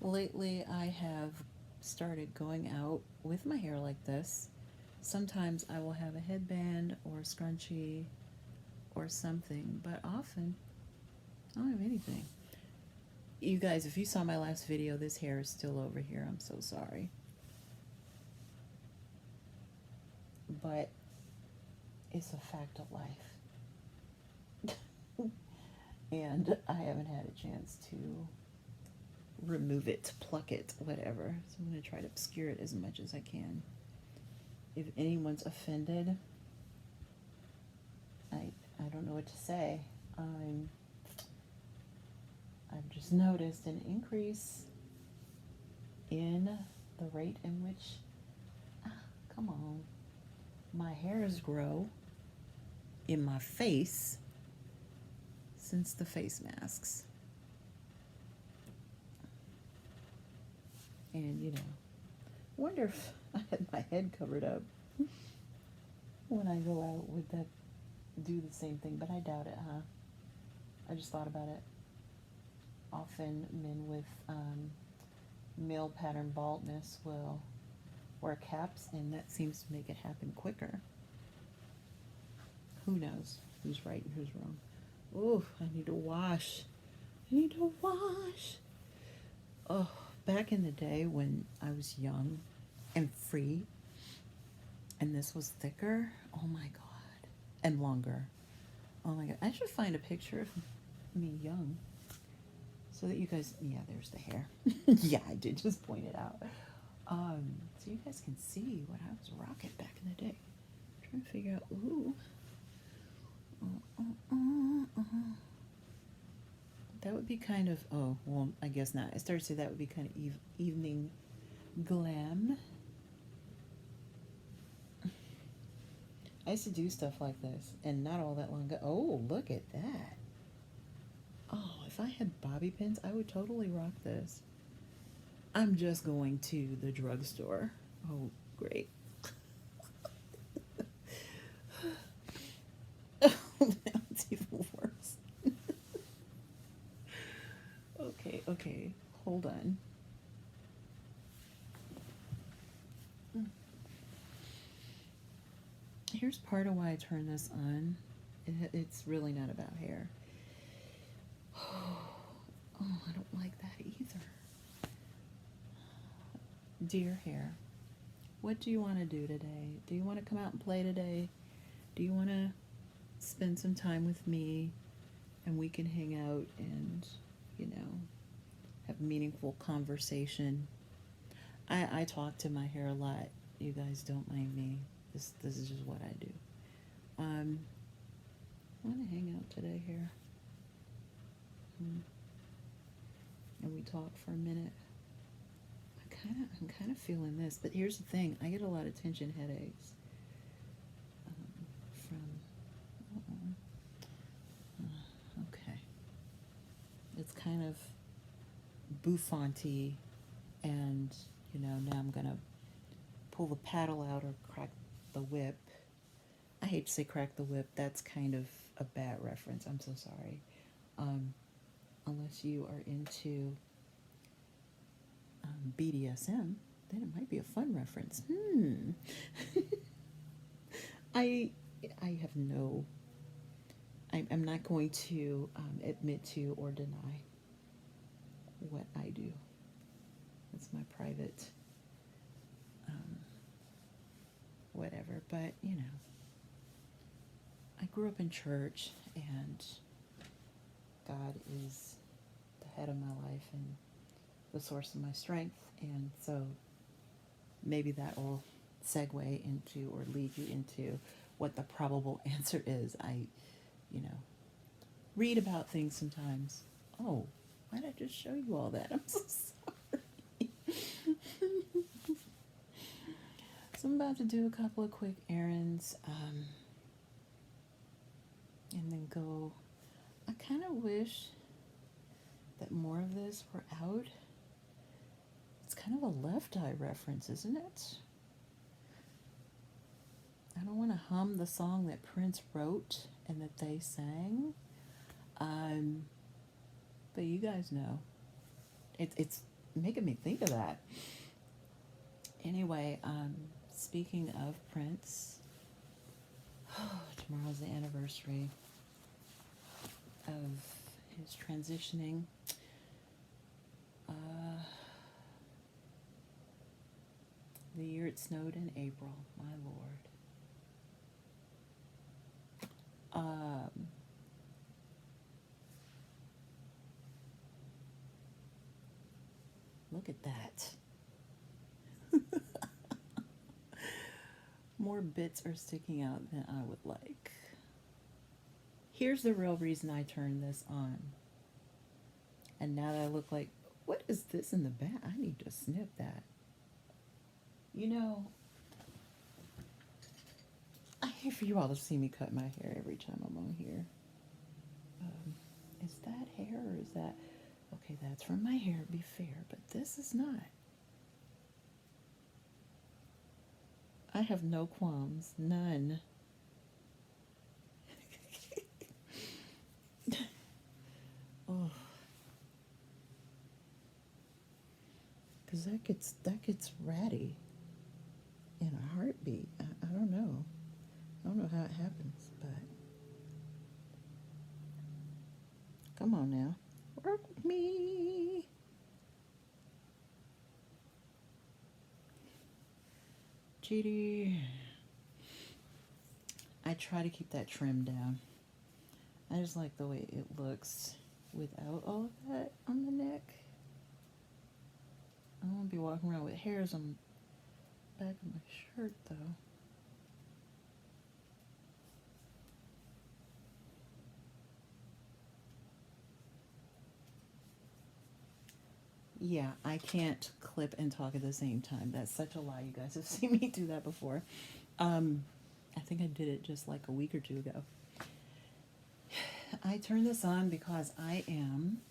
Lately, I have started going out with my hair like this. Sometimes I will have a headband or a scrunchie or something, but often I don't have anything. You guys, if you saw my last video, this hair is still over here. I'm so sorry. But it's a fact of life. And I haven't had a chance to remove it, pluck it, whatever. So I'm going to try to obscure it as much as I can. If anyone's offended, I don't know what to say. I've just noticed an increase in the rate in which, come on, my hairs grow in my face since the face masks. And, wonder if I had my head covered up when I go out, would that do the same thing? But I doubt it, huh? I just thought about it. Often men with male pattern baldness will wear caps, and that seems to make it happen quicker. Who knows who's right and who's wrong? Oh, I need to wash. I need to wash. Oh, back in the day when I was young and free, and this was thicker, oh my God, and longer. Oh my God, I should find a picture of me young so that you guys, yeah, there's the hair. Yeah, I did just point it out. So you guys can see what I was rocking back in the day. I'm trying to figure out, ooh. That would be kind of, oh, well, I guess not. I started to say that would be kind of evening glam. I used to do stuff like this, and not all that long ago. Oh, look at that. Oh, if I had bobby pins, I would totally rock this. I'm just going to the drugstore. Oh, great. That's even worse. Okay, hold on. Here's part of why I turned this on. It's really not about hair. Oh, I don't like that either. Dear hair, what do you want to do today? Do you want to come out and play today? Do you want to spend some time with me and we can hang out and, have meaningful conversation? I talk to my hair a lot. You guys don't mind me. This is just what I do. I want to hang out today here. And we talk for a minute. I'm kind of feeling this, but here's the thing: I get a lot of tension headaches from. Okay, it's kind of bouffanty, and now I'm gonna pull the paddle out or crack the whip. I hate to say crack the whip. That's kind of a bad reference. I'm so sorry. Unless you are into BDSM, then it might be a fun reference. I have no. I'm not going to admit to or deny what I do. It's my private whatever. But I grew up in church, and God is the head of my life and the source of my strength, and so maybe that will segue into or lead you into what the probable answer is. I read about things sometimes. Oh, why did I just show you all that? I'm so sorry. So I'm about to do a couple of quick errands, and then go. I kind of wish that more of this were out. It's kind of a Left Eye reference, isn't it? I don't want to hum the song that Prince wrote and that they sang. But you guys know. It's making me think of that. Anyway, speaking of Prince, tomorrow's the anniversary of his transitioning. The year it snowed in April, my lord. Look at that. More bits are sticking out than I would like. Here's the real reason I turned this on. And now that I look like, what is this in the back? I need to snip that. You know, I hate for you all to see me cut my hair every time I'm on here. Is that hair or is that... Okay, that's from my hair, be fair, but this is not. I have no qualms, none. Oh. Because that gets ratty in a heartbeat. I don't know. I don't know how it happens, but come on now. Work with me. GD. I try to keep that trim down. I just like the way it looks without all of that on the neck. I won't be walking around with hairs on the back of my shirt though. Yeah, I can't clip and talk at the same time. That's such a lie. You guys have seen me do that before. I think I did it just like a week or two ago. I turned this on because I am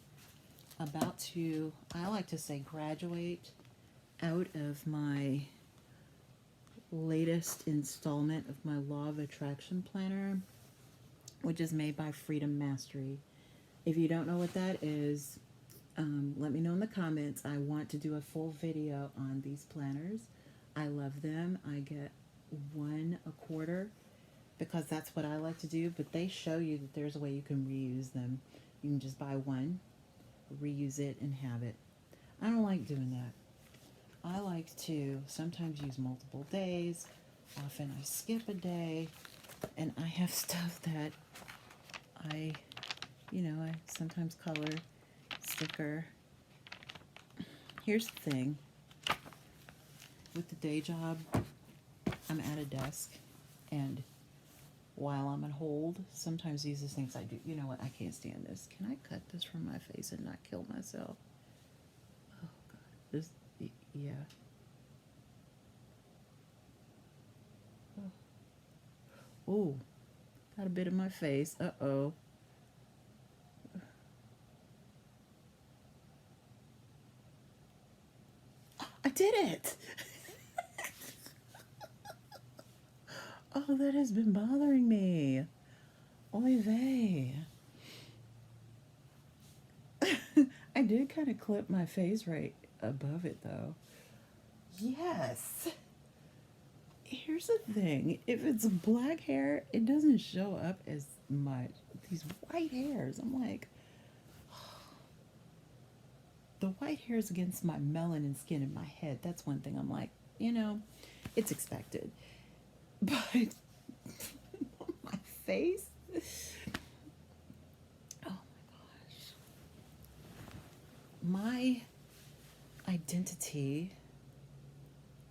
about to, I like to say, graduate out of my latest installment of my Law of Attraction Planner, which is made by Freedom Mastery. If you don't know what that is, let me know in the comments. I want to do a full video on these planners. I love them. I get one a quarter because that's what I like to do, but they show you that there's a way you can reuse them. You can just buy one, reuse it, and have it. I don't like doing that. I like to sometimes use multiple days. Often I skip a day, and I have stuff that I sometimes color, sticker. Here's the thing. With the day job, I'm at a desk, and while I'm on hold, sometimes these are things I do. You know what? I can't stand this. Can I cut this from my face and not kill myself? Oh, God. This, yeah. Oh, got a bit in my face. Uh-oh. I did it! Oh, that has been bothering me. Oy vey. I did kind of clip my face right above it, though. Yes. Here's the thing. If it's black hair, it doesn't show up as much. These white hairs, I'm like... The white hairs against my melanin skin in my head, that's one thing I'm like, it's expected. But my face, oh my gosh. My identity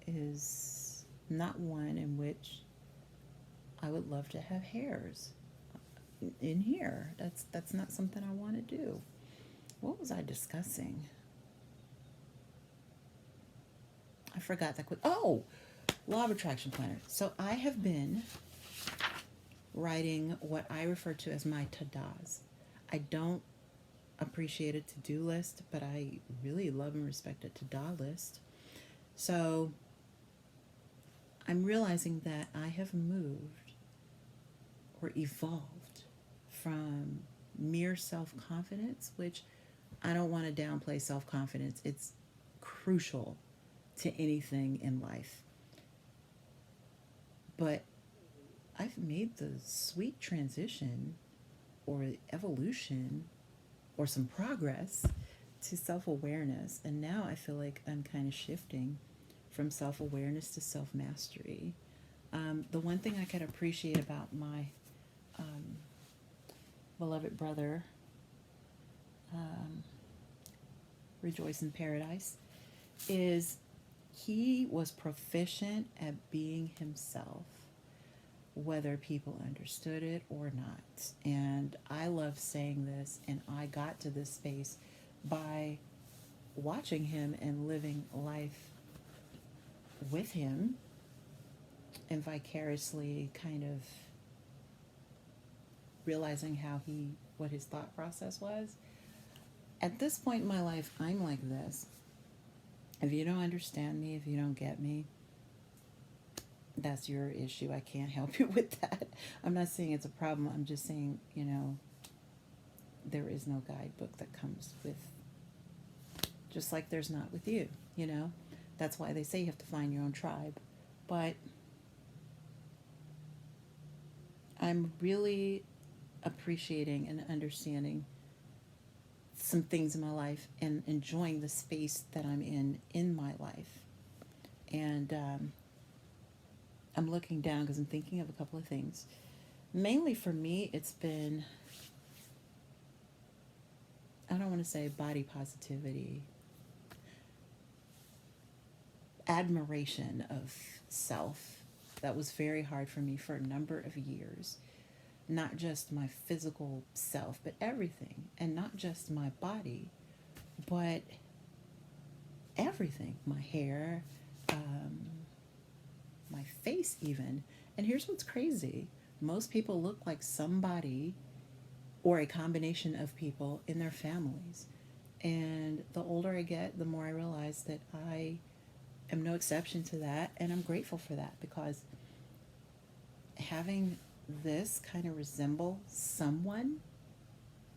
is not one in which I would love to have hairs in here. That's not something I want to do. What was I discussing? I forgot that quick. Oh, Law of Attraction Planner. So I have been writing what I refer to as my ta-das. I don't appreciate a to-do list, but I really love and respect a ta-da list. So I'm realizing that I have moved or evolved from mere self-confidence, which I don't want to downplay self-confidence. It's crucial to anything in life. But I've made the sweet transition or evolution or some progress to self awareness. And now I feel like I'm kind of shifting from self awareness to self mastery. The one thing I could appreciate about my um, beloved brother, um, Rejoice in Paradise, is he was proficient at being himself, whether people understood it or not. And I love saying this, and I got to this space by watching him and living life with him and vicariously kind of realizing what his thought process was. At this point in my life, I'm like this. If you don't understand me, if you don't get me, that's your issue. I can't help you with that. I'm not saying it's a problem. I'm just saying, there is no guidebook that comes with, just like there's not with you, That's why they say you have to find your own tribe. But I'm really appreciating and understanding some things in my life and enjoying the space that I'm in my life. And I'm looking down because I'm thinking of a couple of things. Mainly for me, it's been, I don't want to say body positivity, admiration of self. That was very hard for me for a number of years. Not just my physical self, but everything. And not just my body, but everything. My hair, my face even. And here's what's crazy. Most people look like somebody or a combination of people in their families. And the older I get, the more I realize that I am no exception to that. And I'm grateful for that, because having this kind of resemble someone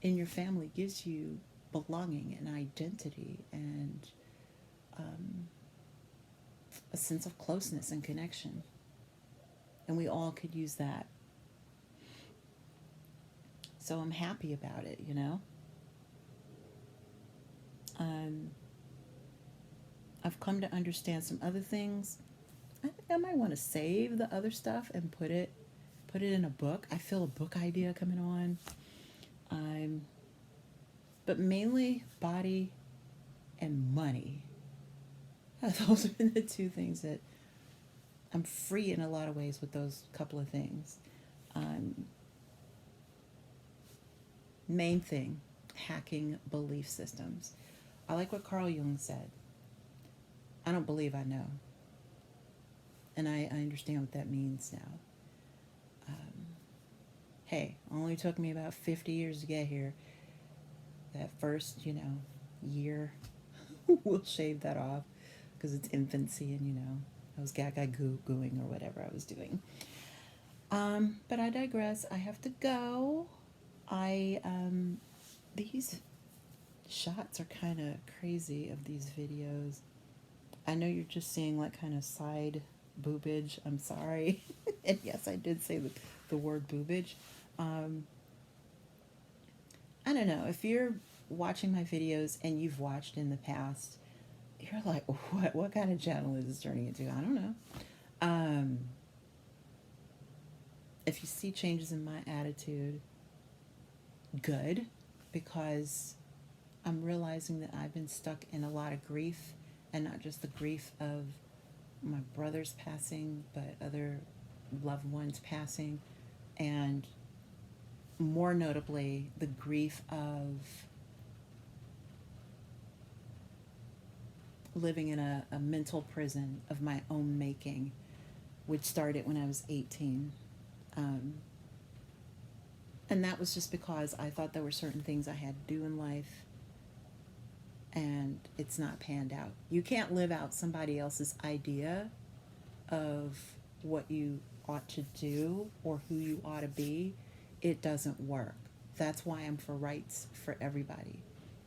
in your family gives you belonging and identity and a sense of closeness and connection. And we all could use that. So I'm happy about it, I've come to understand some other things. I think I might want to save the other stuff and put it in a book. I feel a book idea coming on. But mainly body and money. Those have been the two things that I'm free in a lot of ways with, those couple of things. Main thing, hacking belief systems. I like what Carl Jung said. I don't believe I know. And I understand what that means now. Hey, only took me about 50 years to get here. That first, year, we'll shave that off because it's infancy and, I was gaga gooing or whatever I was doing. But I digress. I have to go. These shots are kind of crazy of these videos. I know you're just seeing like kind of side boobage. I'm sorry. And yes, I did say the word boobage. I don't know. If you're watching my videos and you've watched in the past, you're like, what kind of channel is this turning into? I don't know. If you see changes in my attitude, good, because I'm realizing that I've been stuck in a lot of grief, and not just the grief of my brother's passing, but other loved ones passing, and more notably, the grief of living in a mental prison of my own making, which started when I was 18. And that was just because I thought there were certain things I had to do in life, and it's not panned out. You can't live out somebody else's idea of what you ought to do or who you ought to be. It doesn't work. That's why I'm for rights for everybody.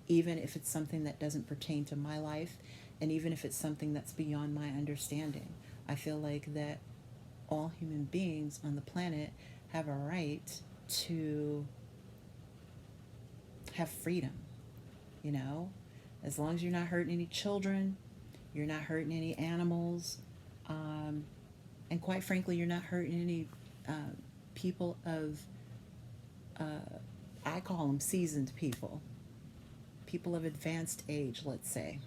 even if it's something that doesn't pertain to my life, and even if it's something that's beyond my understanding. I feel like that all human beings on the planet have a right to have freedom, you know? As long as you're not hurting any children, you're not hurting any animals, and quite frankly, you're not hurting any people of, I call them seasoned people, people of advanced age, let's say.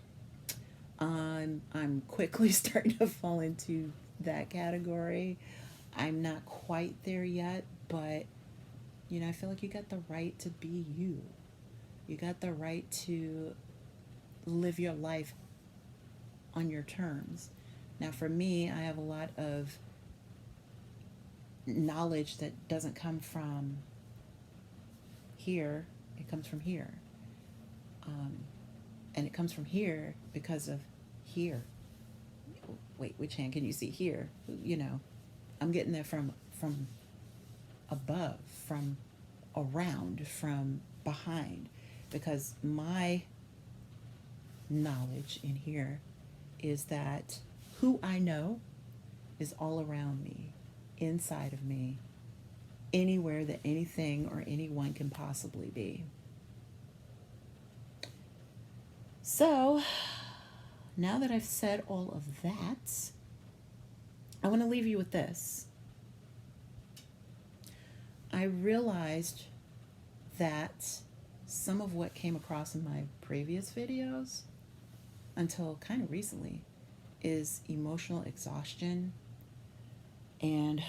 I'm quickly starting to fall into that category. I'm not quite there yet, but I feel like you got the right to be you. You got the right to live your life on your terms. Now, for me, I have a lot of knowledge that doesn't come from here, it comes from here. And it comes from here because of here. Wait, which hand can you see here? I'm getting there from above, from around, from behind, because my knowledge in here is that who I know is all around me, inside of me, anywhere that anything or anyone can possibly be. So, now that I've said all of that, I want to leave you with this. I realized that some of what came across in my previous videos, until kind of recently, is emotional exhaustion. And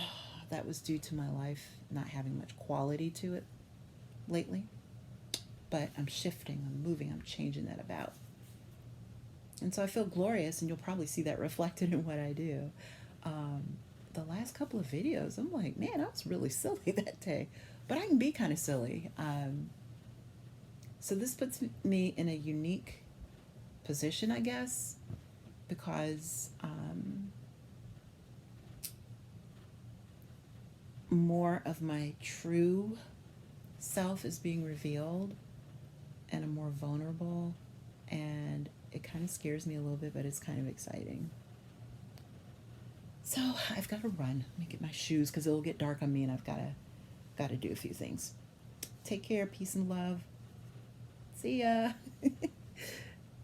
that was due to my life not having much quality to it lately. But I'm shifting, I'm moving, I'm changing that about. And so I feel glorious, and you'll probably see that reflected in what I do. The last couple of videos, I'm like, man, I was really silly that day. But I can be kind of silly. So this puts me in a unique position, I guess, because more of my true self is being revealed, and I'm more vulnerable, and it kind of scares me a little bit, but it's kind of exciting. So I've got to run. Let me get my shoes because it'll get dark on me, and I've got to do a few things. Take care, peace and love. See ya.